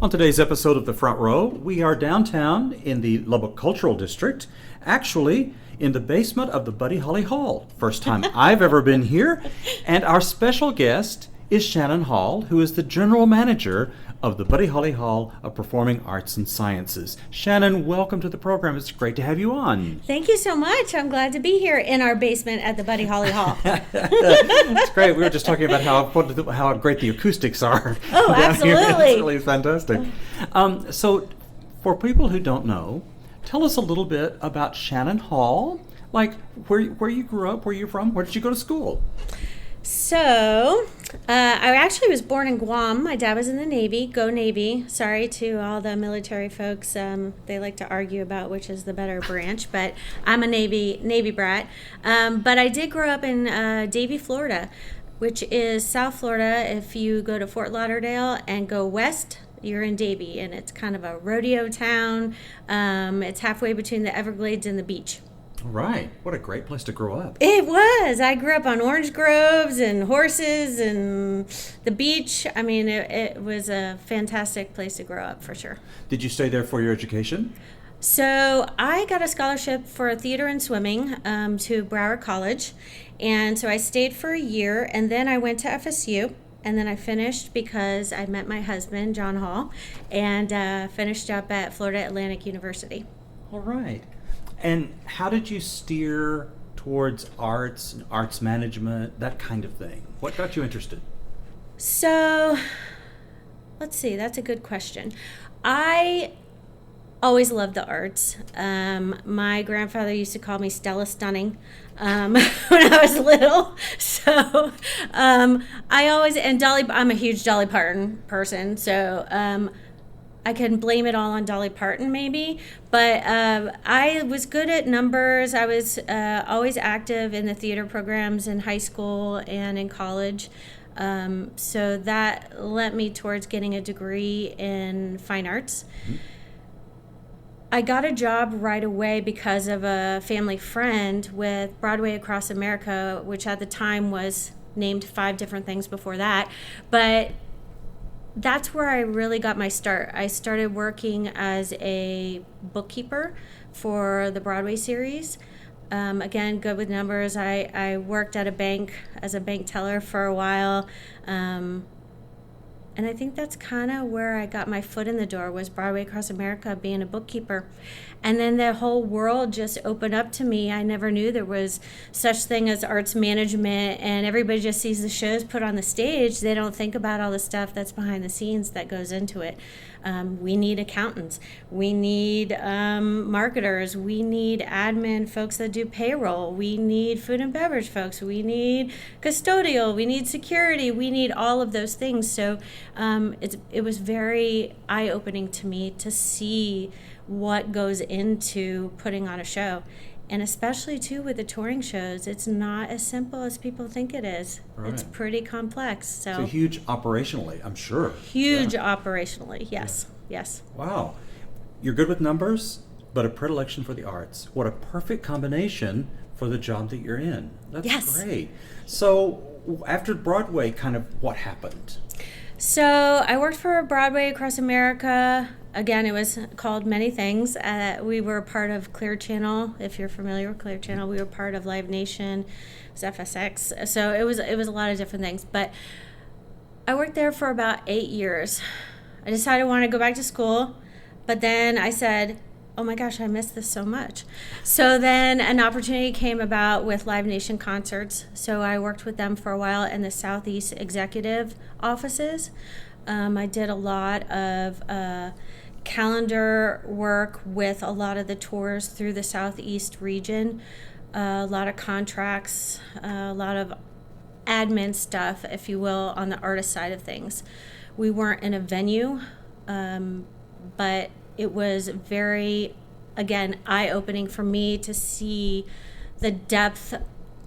On today's episode of The Front Row, we are downtown in the Lubbock Cultural District, actually in the basement of the Buddy Holly Hall. First time I've ever been here. And our special guest is Shannon Hall, who is the general manager of the Buddy Holly Hall of Performing Arts and Sciences. Shannon, welcome to the program. It's great to have you on. Thank you so much. I'm glad to be here in our basement at the Buddy Holly Hall. That's great. We were just talking about how great the acoustics are. Oh, absolutely. It's really fantastic. So, for people who don't know, tell us a little bit about Shannon Hall, like where you grew up, where you're from, where did you go to school? So, I actually was born in Guam. My dad was in the Navy. Go Navy. Sorry to all the military folks. They like to argue about which is the better branch, but I'm a Navy brat. But I did grow up in Davie, Florida, which is South Florida. If you go to Fort Lauderdale and go west, you're in Davie, and it's kind of a rodeo town. It's halfway between the Everglades and the beach. Right. What a great place to grow up. It was. I grew up on orange groves and horses and the beach. I mean, it was a fantastic place to grow up for sure. Did you stay there for your education? So I got a scholarship for theater and swimming to Broward College. And so I stayed for a year, and then I went to FSU. And then I finished because I met my husband, John Hall, and finished up at Florida Atlantic University. All right. And how did you steer towards arts, arts management, that kind of thing? What got you interested? So, let's see, that's a good question. I always loved the arts. My grandfather used to call me Stella Stunning when I was little. So, I'm a huge Dolly Parton person, so I can blame it all on Dolly Parton maybe, but I was good at numbers. I was always active in the theater programs in high school and in college. So that led me towards getting a degree in fine arts. Mm-hmm. I got a job right away because of a family friend with Broadway Across America, which at the time was named 5 different things before that, but that's where I really got my start. I started working as a bookkeeper for the Broadway series. Again, good with numbers. I worked at a bank as a bank teller for a while. And I think that's kind of where I got my foot in the door, was Broadway Across America, being a bookkeeper. And then the whole world just opened up to me. I never knew there was such thing as arts management, and everybody just sees the shows put on the stage. They don't think about all the stuff that's behind the scenes that goes into it. We need accountants. We need marketers. We need admin folks that do payroll. We need food and beverage folks. We need custodial. We need security. We need all of those things. So it was very eye-opening to me to see what goes into putting on a show. And especially, too, with the touring shows, it's not as simple as people think it is. Right. It's pretty complex. So huge operationally, I'm sure. Huge operationally, yes, yeah. Yes. Wow. You're good with numbers, but a predilection for the arts. What a perfect combination for the job that you're in. That's great. So after Broadway, kind of what happened? So I worked for Broadway Across America. Again, it was called many things. We were part of Clear Channel. If you're familiar with Clear Channel, we were part of Live Nation. It was FSX. So it was a lot of different things. But I worked there for about 8 years. I decided I wanted to go back to school, but then I said, oh my gosh, I miss this so much. So then an opportunity came about with Live Nation Concerts. So I worked with them for a while in the Southeast executive offices. I did a lot of calendar work with a lot of the tours through the Southeast region, a lot of contracts, a lot of admin stuff, if you will, on the artist side of things. We weren't in a venue, but it was very, again, eye-opening for me to see the depth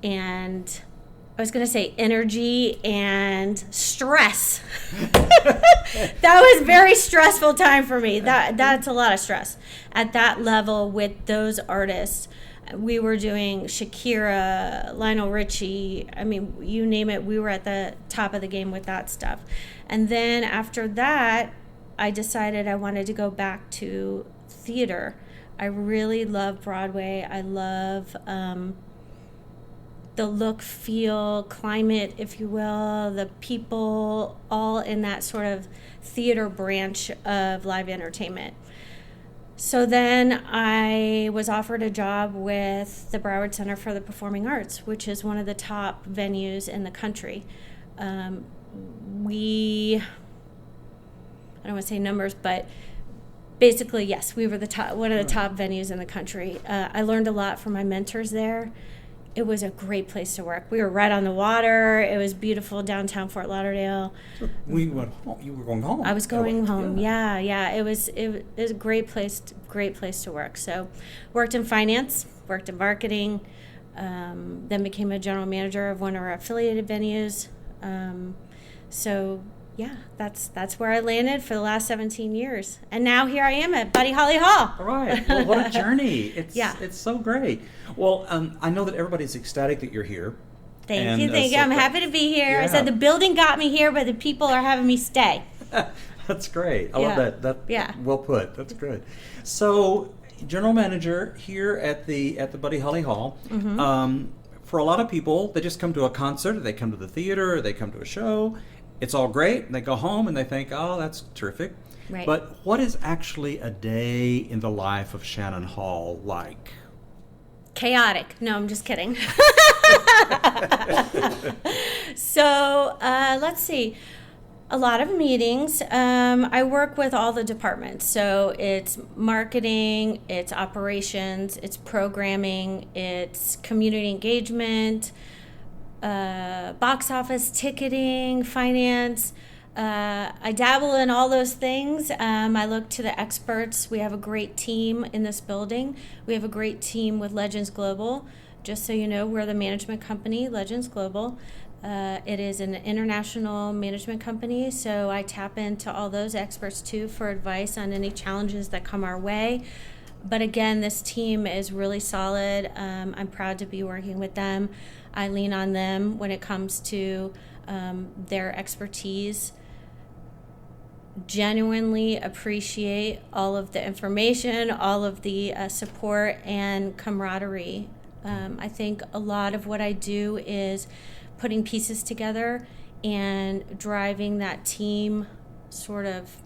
and, I was going to say, energy and stress. That was a very stressful time for me. That's a lot of stress. At that level with those artists, we were doing Shakira, Lionel Richie, I mean, you name it, we were at the top of the game with that stuff. And then after that, I decided I wanted to go back to theater. I really love Broadway. I love the look, feel, climate, if you will, the people, all in that sort of theater branch of live entertainment. So then I was offered a job with the Broward Center for the Performing Arts, which is one of the top venues in the country. I don't want to say numbers, but basically, yes, we were one of the top venues in the country. I learned a lot from my mentors there. It was a great place to work. We were right on the water. It was beautiful downtown Fort Lauderdale. So we went home. You were going home. I was going home. Yeah. It was a great place to work. So, worked in finance, worked in marketing, then became a general manager of one of our affiliated venues. Yeah, that's where I landed for the last 17 years. And now here I am at Buddy Holly Hall. All right. Well, what a journey. It's so great. Well, I know that everybody's ecstatic that you're here. Thank you. I'm happy to be here. Yeah. I said the building got me here, but the people are having me stay. That's great. I love that. Well put. That's good. So, general manager here at the Buddy Holly Hall. Mm-hmm. For a lot of people, they just come to a concert, or they come to the theater, or they come to a show. It's all great, and they go home and they think, oh, that's terrific. Right. But what is actually a day in the life of Shannon Hall like? Chaotic. No, I'm just kidding. So, let's see. A lot of meetings. I work with all the departments. So it's marketing, it's operations, it's programming, it's community engagement, box office, ticketing, finance. I dabble in all those things. I look to the experts. We have a great team in this building. We have a great team with Legends Global. Just so you know, we're the management company, Legends Global. It is an international management company, so I tap into all those experts too for advice on any challenges that come our way. But again, this team is really solid. I'm proud to be working with them. I lean on them when it comes to their expertise. Genuinely appreciate all of the information, all of the support and camaraderie. I think a lot of what I do is putting pieces together and driving that team sort of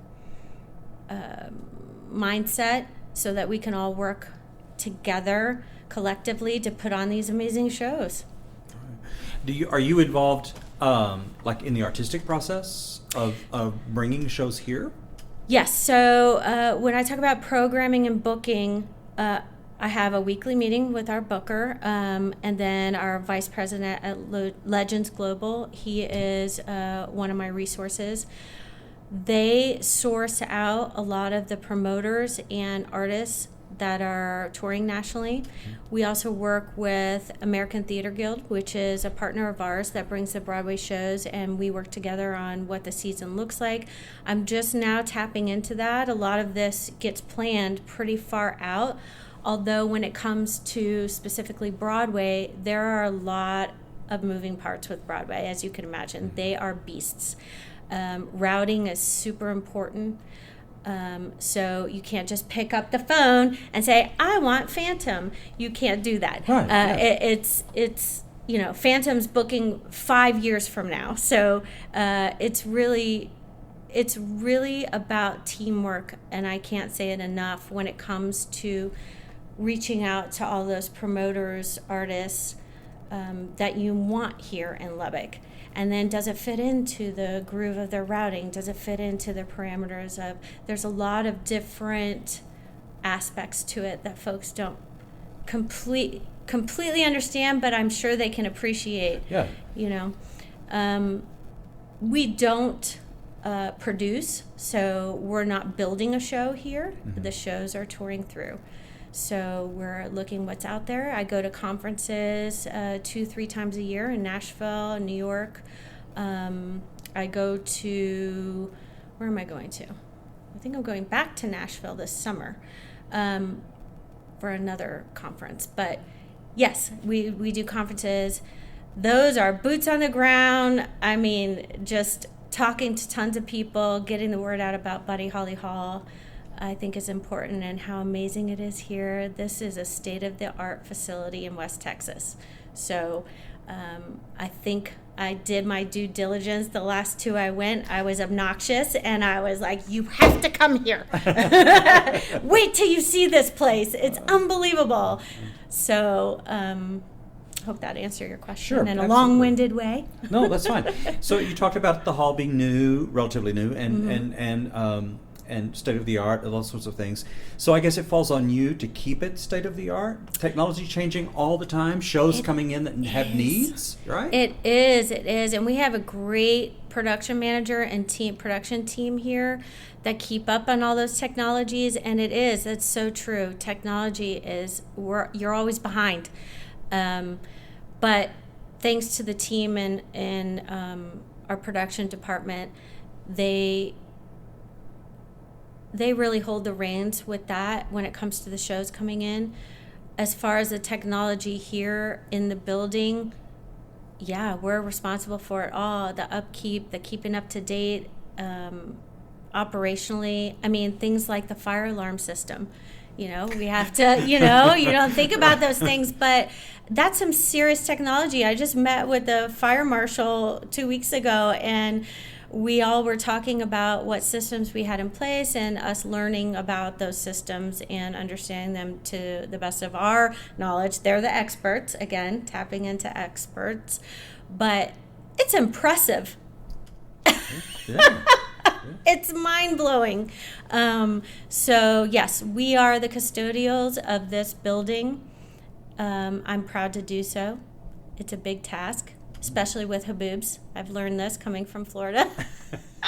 mindset so that we can all work together collectively to put on these amazing shows. Are you involved like in the artistic process of bringing shows here? Yes. So when I talk about programming and booking, I have a weekly meeting with our booker, and then our vice president at Legends Global. He is one of my resources. They source out a lot of the promoters and artists that are touring nationally. We also work with American Theater Guild, which is a partner of ours that brings the Broadway shows, and we work together on what the season looks like. I'm just now tapping into that. A lot of this gets planned pretty far out, although when it comes to specifically Broadway, there are a lot of moving parts with Broadway, as you can imagine. They are beasts. Routing is super important. So you can't just pick up the phone and say, I want Phantom. You can't do that. Right, It's Phantom's booking 5 years from now. So it's really about teamwork, and I can't say it enough when it comes to reaching out to all those promoters, artists that you want here in Lubbock. And then does it fit into the groove of their routing? Does it fit into the parameters of, there's a lot of different aspects to it that folks don't completely understand, but I'm sure they can appreciate. Yeah. We don't produce, so we're not building a show here. Mm-hmm. The shows are touring through. So we're looking what's out there. I go to conferences 2-3 times a year in Nashville, New York. I go to, where am I going to? I think I'm going back to Nashville this summer for another conference. But yes, we do conferences. Those are boots on the ground. I mean, just talking to tons of people, getting the word out about Buddy Holly Hall, I think is important, and how amazing it is here. This is a state-of-the-art facility in West Texas. So I think I did my due diligence. The last 2 I went, I was obnoxious, and I was like, you have to come here. Wait till you see this place. It's unbelievable. So hope that answered your question Sure, in a absolutely. long-winded way. No, that's fine. So you talked about the hall being new, relatively new, and state of the art, and all sorts of things. So I guess it falls on you to keep it state of the art. Technology changing all the time. Shows coming in that have needs, right? It is, and we have a great production manager and production team here that keep up on all those technologies. And it's so true. Technology is, you're always behind. But thanks to the team and our production department, they really hold the reins with that when it comes to the shows coming in. As far as the technology here in the building, yeah, we're responsible for it all. The upkeep, the keeping up to date, operationally. I mean, things like the fire alarm system. We have to, you don't think about those things, but that's some serious technology. I just met with the fire marshal 2 weeks ago, and we all were talking about what systems we had in place and us learning about those systems and understanding them to the best of our knowledge. They're the experts, again, tapping into experts, but it's impressive. Yeah. It's mind-blowing. So yes, we are the custodials of this building. I'm proud to do so. It's a big task, especially with haboobs. I've learned this coming from Florida.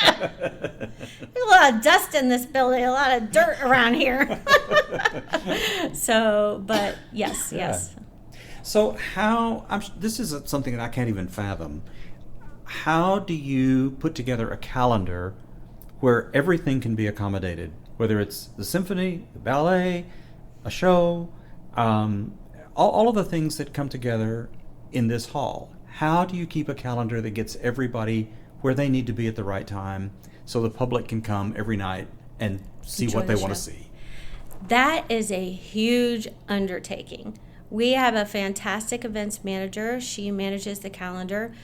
There's a lot of dust in this building, a lot of dirt around here. So, but yes. So this is something that I can't even fathom. How do you put together a calendar where everything can be accommodated, whether it's the symphony, the ballet, a show, all of the things that come together in this hall? How do you keep a calendar that gets everybody where they need to be at the right time so the public can come every night and see Enjoy what they the want to show. see? That is a huge undertaking. We have a fantastic events manager. She manages the calendar.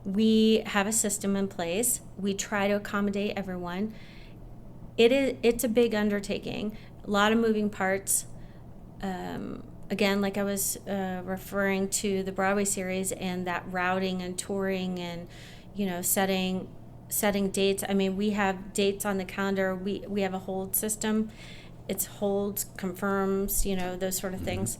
We have a system in place. We try to accommodate everyone. It's a big undertaking. A lot of moving parts. Again, like I was referring to the Broadway series and that routing and touring and setting dates. I mean, we have dates on the calendar. We have a hold system. It's holds, confirms, those sort of things,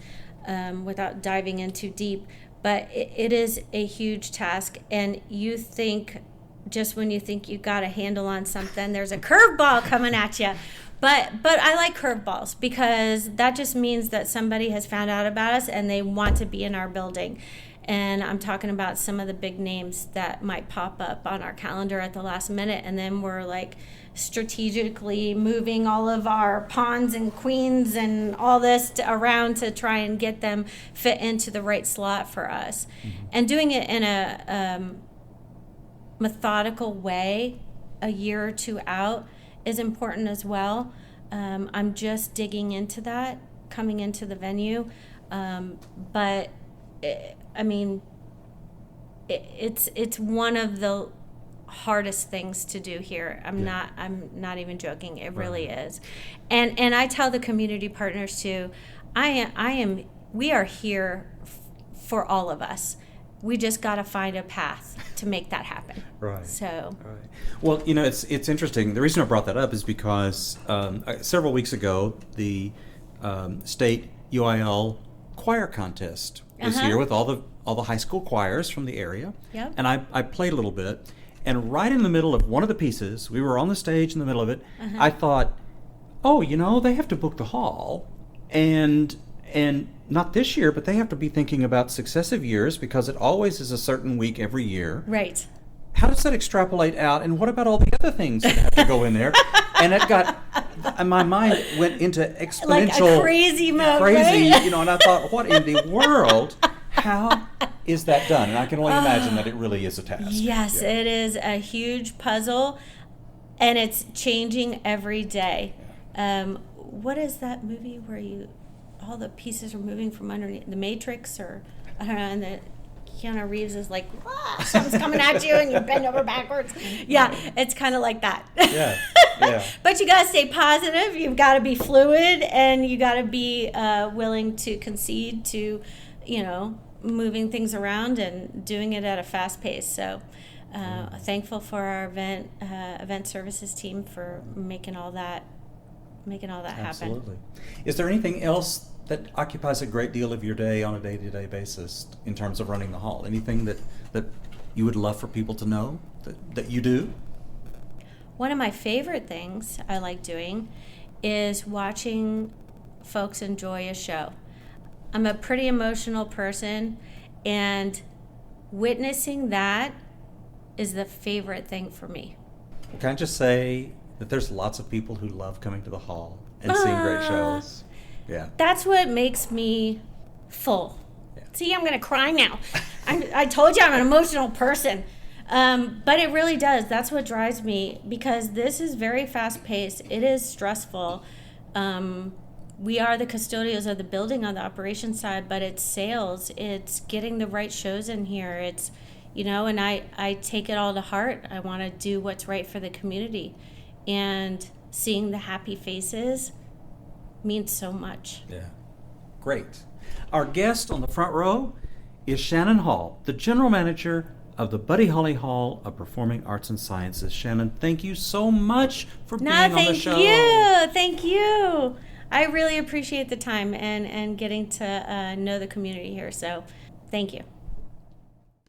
without diving in too deep. But it is a huge task, and you think, just when you think you got a handle on something, there's a curveball coming at you. But I like curveballs because that just means that somebody has found out about us and they want to be in our building. And I'm talking about some of the big names that might pop up on our calendar at the last minute, and then we're like strategically moving all of our pawns and queens and all this around to try and get them fit into the right slot for us. Mm-hmm. And doing it in a methodical way, a year or two out, is important as well. I'm just digging into that coming into the venue, but it's one of the hardest things to do here. I'm not even joking. It really is. And I tell the community partners too, we are here for all of us. We just got to find a path to make that happen. Right. So. Right. Well, it's interesting. The reason I brought that up is because several weeks ago, the state UIL choir contest was here with all the high school choirs from the area. Yep. And I played a little bit. And right in the middle of one of the pieces, we were on the stage in the middle of it. I thought, they have to book the hall, and not this year, but they have to be thinking about successive years because it always is a certain week every year. Right. How does that extrapolate out? And what about all the other things that have to go in there? And my mind went into exponential. Like a crazy mode, crazy, right? and I thought, what in the world? How is that done? And I can only imagine that it really is a task. Yes, Yeah. it is a huge puzzle, and it's changing every day. What is that movie where all the pieces are moving from underneath the Matrix, or I don't know, and the Keanu Reeves is like, something's coming at you, and you bend over backwards. Yeah, it's kind of like that. Yeah, yeah. But you got to stay positive. You've got to be fluid, and you got to be willing to concede to, moving things around and doing it at a fast pace. So, thankful for our event services team for making all that happen. Absolutely. Is there anything else that occupies a great deal of your day on a day-to-day basis in terms of running the hall? Anything that you would love for people to know that you do? One of my favorite things I like doing is watching folks enjoy a show. I'm a pretty emotional person, and witnessing that is the favorite thing for me. Can I just say that there's lots of people who love coming to the hall and seeing great shows? Yeah. That's what makes me full. Yeah. See, I'm going to cry now. I told you I'm an emotional person. But it really does. That's what drives me, because this is very fast-paced. It is stressful. We are the custodians of the building on the operations side, but it's sales. It's getting the right shows in here. It's, and I take it all to heart. I want to do what's right for the community. And seeing the happy faces means so much. Yeah. Great. Our guest on the front row is Shannon Hall, the general manager of the Buddy Holly Hall of Performing Arts and Sciences. Shannon, thank you so much for being on the show. Thank you. I really appreciate the time and getting to know the community here. So thank you.